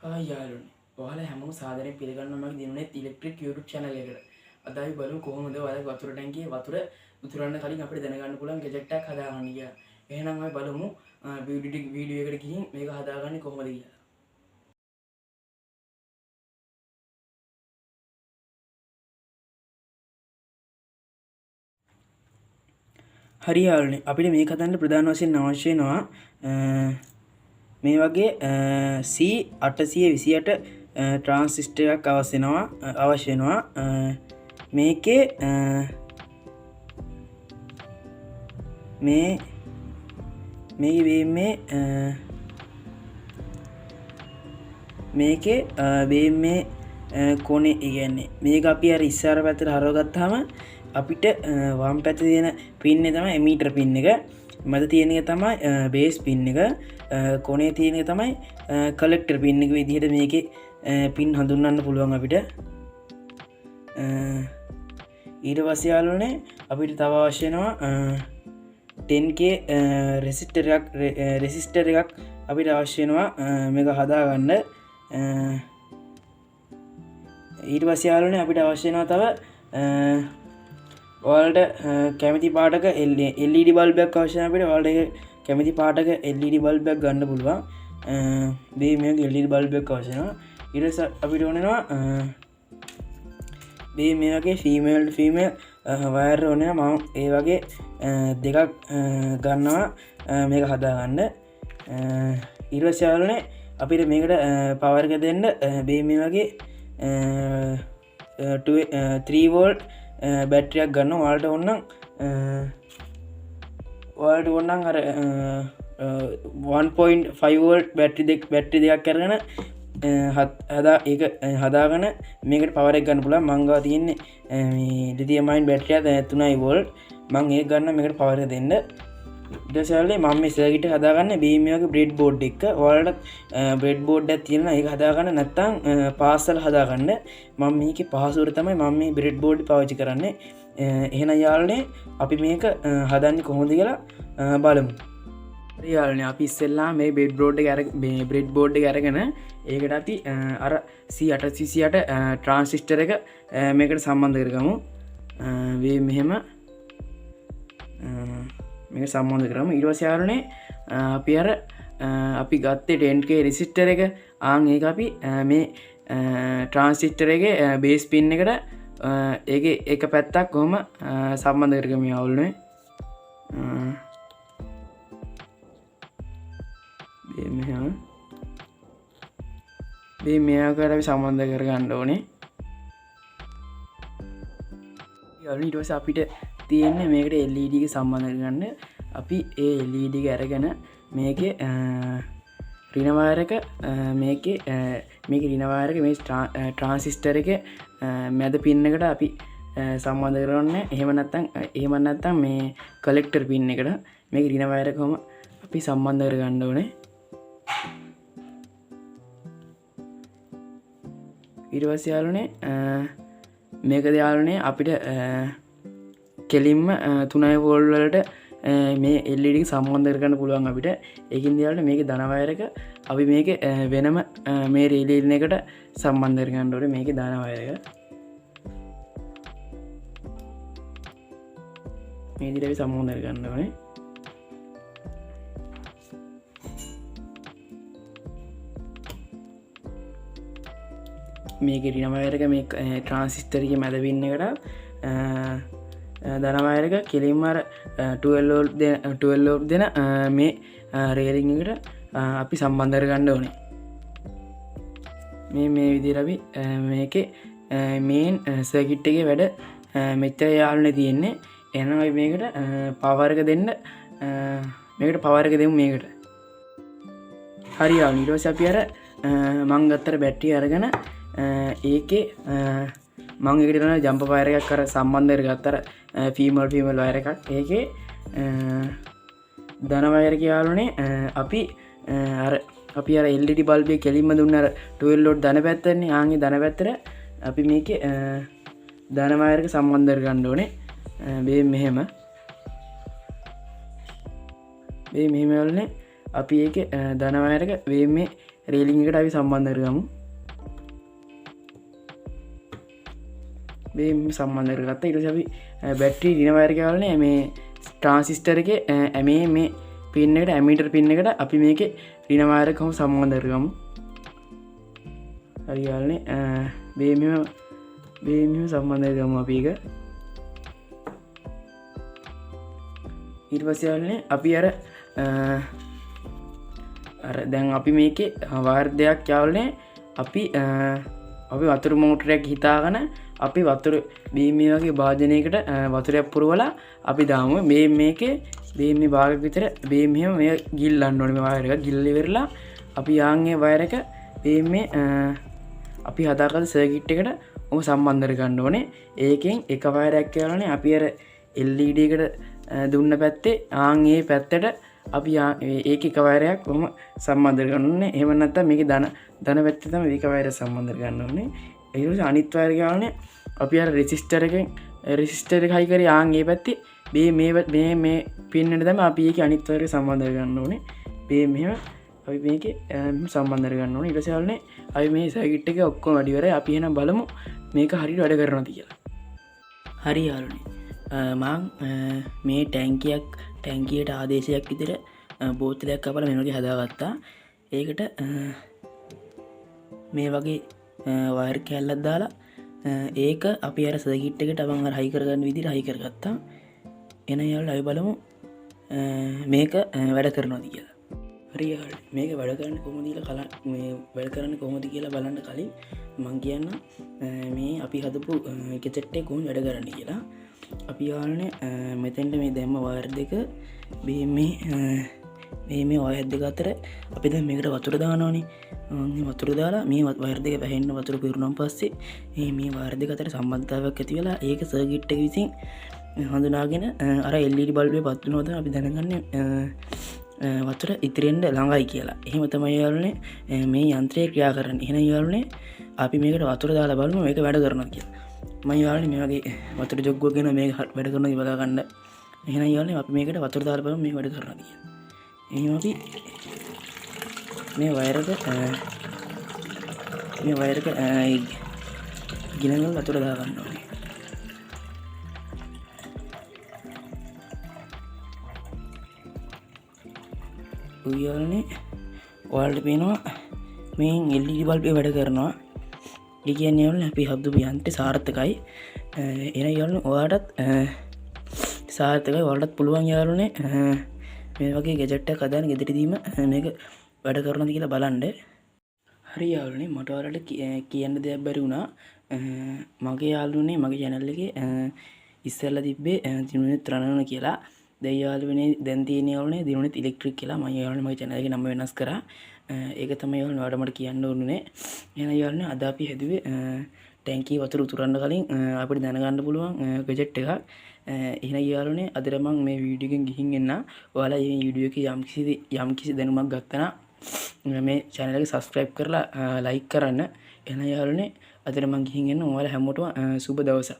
යාළුවනේ ඔයාලා හැමෝම සාදරයෙන් පිළිගන්නවා මගේ දිනුනේ ඉලෙක්ට්‍රික් YouTube channel එකට. අද අපි බලමු කොහොමද ඔයාලා වතුර ටැංකියේ වතුර උතුරන්න කලින් අපිට දැනගන්න පුළුවන් ගැජට් එකක් හදාගන්න කියලා. එහෙනම් අපි බලමු වීඩියෝ එකට ගිහින් මේක හදාගන්නේ කොහොමද කියලා. හරි යාළුවනේ අපිට මේක හදන්න ප්‍රධාන වශයෙන් අවශ්‍ය වෙනවා මේ වගේ C828 ට්‍රාන්සිස්ටර් එකක් අවශ්‍ය වෙනවා මේකේ මේකේ මේ කොනේ ඉගන්නේ මේක අපි අර ඉස්සර පැත්තට හරවගත්තාම අපිට වම් පැත්තේ තියෙන පින් එක තමයි එමීටර් පින් එක මැද තියෙන එක තමයි බේස් පින් එක කොනේ තියෙන එක තමයි කලෙක්ටර් පින් එක විදිහට මේකේ පින් හඳුන්වන්න පුළුවන් අපිට ඊට පස්සේ යාළුවනේ අපිට තව අවශ්‍ය වෙනවා 10k රෙසිස්ටර් එකක් අපිට අවශ්‍ය වෙනවා මේක හදාගන්න ඊට පස්සේ යාළුවනේ අපිට අවශ්‍ය වෙනවා තව ඔයාලට කැමති පාටක LED බල්බයක් අවශ්‍ය අපිට ඔයාලට කැමති පාටක LED බල්බයක් ගන්න පුළුවන් මේක LED බල්බයක් අවශ්‍ය වෙනවා ඊට පස්සේ අපිට ඕනෙනවා මේ වගේ ෆීමේල් වයර් ඕනේ මම ඒ වගේ දෙකක් ගන්නවා මේක හදාගන්න ඊට පස්සේ යාළුවනේ අපිට මේකට පවර් එක දෙන්න මේ වගේ 3 වෝල්ට් බැටරියක් ගන්න ඔයාලට ඕනනම් අර 1.5 වෝල්ට් බැටරි දෙකක් කරගෙන හදාගන මේකට පවර එක ගන්න පුළා මංගා තියන්නේ ලිතියමයින් බැටරිය 3 වෝල්ට් මං ඒ ගන්න මේකට පවර දෙන්න ඉටසල්ලේ මම සර්කිට හදාගන්න බීමක බ්‍රෙඩ් බෝඩ් එක වලට බ්‍රෙඩ් බෝඩ් තියෙන එක හදාගන්න නැත්තං පාසල් හදාගන්න මම මේක පහසුර තමයි මම මේ බ්‍රෙඩ් බෝඩ් පවචි කරන්න එහෙන යාලනේ අපි මේක හදන්න කොහොඳ කියලා බලමු යාලන අපි ඉස්සෙල්ලා මේ බ්‍රෙඩ් බෝඩ් ගැරගෙන ඒකට අපි අර C828 ට්‍රාන්සිස්ටර් එක මේකට සම්බන්ධ කරගමු මෙහෙම මේක සම්බන්ධ කරම ඊට පස්සේ යාළුවනේ අපි අර අපි ගත්තේ 10k රෙසිස්ටර් එක ආන් ඒක අපි මේ ට්‍රාන්සිස්ටර් එකේ බේස් පින් එකට ඒකේ එක පැත්තක් කොහොම සම්බන්ධ කරගමු යාළුවනේ මේ ආකාරයට අපි සම්බන්ධ කරගන්න ඕනේ යාළුවනේ ඊට පස්සේ අපිට තියෙන්නේ මේකට LED එක සම්බන්ධ කරගන්න අපි ඒ LED එක අරගෙන මේකේ රින වයර් එක මේකේ රින වයර් එක මේ ට්‍රාන්සිස්ටර් එකේ මැද පින් එකට අපි සම්බන්ධ කරගන්න එහෙම නැත්නම් මේ කලෙක්ටර් පින් එකට මේක රින වයර් එකම අපි සම්බන්ධ කරගන්න ඕනේ ඊට පස්සේ යාළුවනේ මේකද යාළුවනේ අපිට කෙලින්ම 3 වෝල්ට් වලට මේ LED සම්බන්ධ කරගන්න පුළුවන් අපිට ඒකින් යාළුවනේ මේකේ ධන වයර් එක අපි මේකේ වෙනම මේ රේලි එකට සම්බන්ධ කරගන්න ඕනේ මේකේ ධන වයර් එක මේ විදිහට අපි සම්බන්ධ කරගන්න ඕනේ මේකේ රින වයර් එක මේ ට්‍රාන්සිස්ටර් එකේ මැද පින් එකට ධන වයර් එක කෙලින්ම අර 12 දෙන මේ රේලින් එකට අපි සම්බන්ධ කරගන්න ඕනේ මේ විදිහට අපි මේකේ මේන් සර්කිට් එකේ වැඩ මෙච්චර යාළුවනේ තියෙන්නේ එහෙනම් අපි මේකට පවර් එක දෙන්න මේකට පවර් එක දෙමු මේකට හරි යාළුවනේ ඊට පස්සේ අපි අර මං ගත්තර බැටරිය අරගෙන ඒකේ මං එකට යන ජම්ප් වයර් එකක් අර සම්බන්ධ කරගත්තර ෆීමේල් වයර් එකක් ඒකේ ධන වයර් එක යාළුවනේ අපි අර LED බල්බ් එක කෙලින්ම දුන්න අර 12 වෝල්ට් ධන පැත්තනේ ආන්ගේ ධන පැත්තට අපි මේකේ ධන වයර් එක සම්බන්ධ කරගන්න ඕනේ මෙහෙම යාළුවනේ අපි ඒකේ ධන වයර් එක මේ රේලිං එකට අපි සම්බන්ධ කරගමු. බීම් සම්බන්ධ කරගත්තා. ඊට පස්සේ අපි බැටරි රින වයර් ගාලනේ මේ ට්‍රාන්සිස්ටර් එකේ මේ පින් එකට ඇමීටර් පින් එකට අපි මේකේ රින වයර් එක කොහොම සම්බන්ධ කරගමු. හරි යාළුවනේ බීම් සම්බන්ධ කරගමු අපි ඒක. ඊට පස්සේ යාළුවනේ අපි අර දැන් අපි මේකේ වයර් දෙයක් යාළුවනේ අපි වතුර මෝටරයක් හිතාගෙන අපි වතුර බීම් වගේ භාජනයකට වතුරයක් පුරවලා අපි දාමු. මේකේ බීම් භාගයක් විතර බීම් මේ ගිල්ලන්න ඕනේ. මේ වයර් එක ගිල්ල ඉවරලා අපි යාන්ගේ වයර් එක බීම් අපි හදාගත්ත සර්කිට් එකට සම්බන්ධ කරගන්න ඕනේ. ඒකෙන් එක වයරයක් යාළුවනේ අපි අර LED එකට දුන්න පැත්තේ ඒ පැත්තට අපි ඒක එක වයරයක් කොහොම සම්බන්ධ කරගන්න ඕනේ. එහෙම නැත්නම් මේකේ ධන පැත්තේ තමයි ඒක වයර සම්බන්ධ කරගන්න ඕනේ. ඊට පස්සේ අනිත් වයර් ගානේ අපි අර රෙසිස්ටර් එක හයි කරේ ඒ පැත්තේ මේ පින් එකට තමයි අපි ඒකේ අනිත් වයර් සම්බන්ධ කරගන්න ඕනේ. මෙහෙම අපි මේකේ සම්බන්ධ කරගන්න ඕනේ. ඊට පස්සේ යාළුවනේ අපි මේ සර්කිට් එක ඔක්කොම වැඩි ඉවරයි. අපි එහෙනම් බලමු මේක හරියට වැඩ කරනවද කියලා. හරි යාළුවනේ. මම මේ ටැංකියට ආදේශයක් විදිහට බෝතලයක් කපලා මේ වගේ හදාගත්තා. ඒකට මේ වගේ වයර් කැල්ලක් දාලා ඒක අපි අර සර්කිට් එකට මම අර හයි කරගන්න විදිහට හයි කරගත්තා. එන යාළුවා අපි බලමු මේක වැඩ කරනවද කියලා. හරි යාළුවා මේක වැඩ කරන්නේ කොහොමද කියලා බලන්න කලින් මම කියන්න මේ අපි හදපු කෙසට් එක කොහොමද වැඩ කරන්නේ කියලා. අපි යාළුවනේ මෙතෙන්ට මේ දැම්ම වයර් දෙක මේ වයර් දෙක අතර අපි දැන් මේකට වතුර දානවනේ. වතුර දාලා මේ වයර් දෙක වැහෙන්න වතුර පිරුණාන් පස්සේ මේ වයර් දෙක අතර සම්බන්ධතාවයක් ඇති වෙලා ඒක සර්කිට් එක විසින් හඳුනාගෙන අර LED බල්බේ පත් වෙනවද අපි දැනගන්නේ වතුර ඉතිරෙන්න ළඟයි කියලා. එහෙම තමයි යාළුවනේ මේ යන්ත්‍රය ක්‍රියා කරන්නේ. එහෙනම් යාළුවනේ අපි මේකට වතුර දාලා බලමු මේක වැඩ කරනවද කියලා. මම යාළුවනේ මේ වගේ වතුර ජොග්ගුවක් ගෙන මේක වැඩ කරනවද කියලා බලගන්න. එහෙනම් යාළුවනේ අපි මේකට වතුර දාලා බලමු මේක වැඩ කරනවද කියලා. එහෙනම් අපි මේ වයර් එක ගිලන්වල වතුර දාගන්න ඕනේ. යාළුවනේ ඔයාලට පේනවා මේ LED බල්බේ වැඩ කරනවා. ඒ කියන්නේ යාළුවනේ අපි හදපු යන්ත්‍රය සාර්ථකයි. එහෙනම් යාළුවනේ ඔයාලටත් සාර්ථකයි. ඔයාලටත් පුළුවන් යාළුවනේ මේ වගේ ගැජට් එකක් හදාගෙන ගෙදරදීම මේක වැඩ කරනවද කියලා බලන්න. හරි යාළුවනේ මට ඔයාලට කියන්න දෙයක් බැරි වුණා. මගේ යාළුවනේ මගේ channel එකේ ඉස්සෙල්ලා තිබ්බේ දිනුනෙත් රණවන කියලා. දැන් යාළුවනේ දැන් තියෙන යාළුවනේ දිනුනෙත් ඉලෙක්ට්‍රික් කියලා. මම යාළුවනේ මගේ channel එකේ නම වෙනස් කරා. ඒක තමයි යාළුවනේ ඔයාලට මට කියන්න ඕනේ. එහෙනම් යාළුවනේ අද අපි හැදුවේ ටැංකිය වතුර උතුරන්න කලින් අපිට දැනගන්න පුළුවන් ගැජට් එකක්. එහෙනම් යාළුවනේ අද මම මේ වීඩියෝ එකෙන් ගිහින් එන්න. ඔයාලා මේ වීඩියෝ එකේ යම්කිසි දැනුමක් ගත්තා නම් මේ channel එක subscribe කරලා like කරන්න. එහෙනම් යාළුවනේ අද මම ගිහින් එන්න. ඔයාලා හැමෝටම සුබ දවසක්.